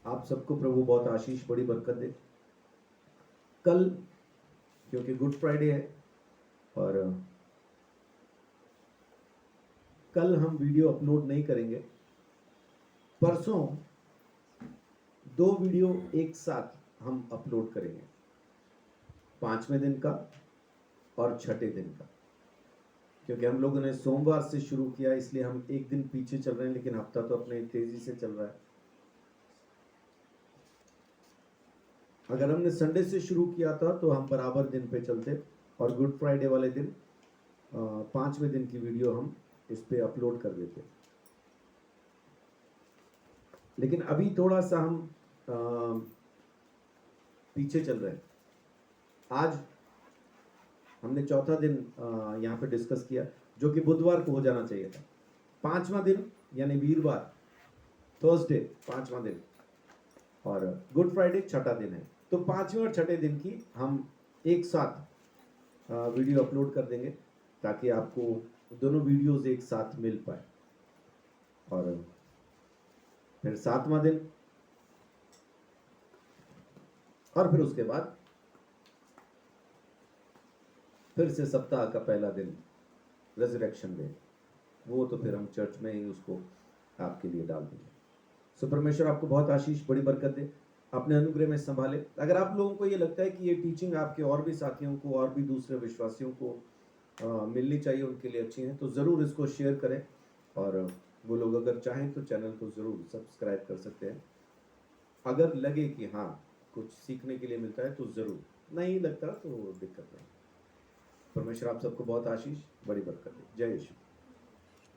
[SPEAKER 1] आप सबको प्रभु बहुत आशीष, बड़ी बरकत दे। कल क्योंकि गुड फ्राइडे है, और कल हम वीडियो अपलोड नहीं करेंगे। परसों 2 वीडियो एक साथ हम अपलोड करेंगे, 5वें दिन का और 6ठे दिन का। क्योंकि हम लोगों ने सोमवार से शुरू किया, इसलिए हम एक दिन पीछे चल रहे हैं, लेकिन हफ्ता तो अपने तेजी से चल रहा है। अगर हमने संडे से शुरू किया था तो हम बराबर दिन पे चलते, और गुड फ्राइडे वाले दिन 5वें दिन की वीडियो हम इस पे अपलोड कर देते। लेकिन अभी थोड़ा सा हम पीछे चल रहे हैं। आज हमने चौथा दिन यहाँ पे डिस्कस किया, जो कि बुधवार को हो जाना चाहिए था, 5वां दिन यानी वीरवार, थर्सडे 5वां दिन, और गुड फ्राइडे 6ठा दिन है। तो 5वें और 6ठे दिन की हम एक साथ वीडियो अपलोड कर देंगे ताकि आपको दोनों वीडियोस एक साथ मिल पाए। और फिर 7वां दिन, और फिर उसके बाद फिर से सप्ताह का पहला दिन रेजरेक्शन डे, वो तो फिर हम चर्च में ही उसको आपके लिए डाल देंगे। सो परमेश्वर आपको बहुत आशीष, बड़ी बरकत दे, अपने अनुग्रह में संभाले। अगर आप लोगों को ये लगता है कि ये टीचिंग आपके और भी साथियों को और भी दूसरे विश्वासियों को मिलनी चाहिए, उनके लिए अच्छी है, तो ज़रूर इसको शेयर करें। और वो लोग अगर चाहें तो चैनल को ज़रूर सब्सक्राइब कर सकते हैं। अगर लगे कि हाँ कुछ सीखने के लिए मिलता है तो ज़रूर, नहीं लगता तो दिक्कत नहीं। परमेश्वर आप सबको बहुत आशीष, बड़ी बरकत दे। जय यीशु।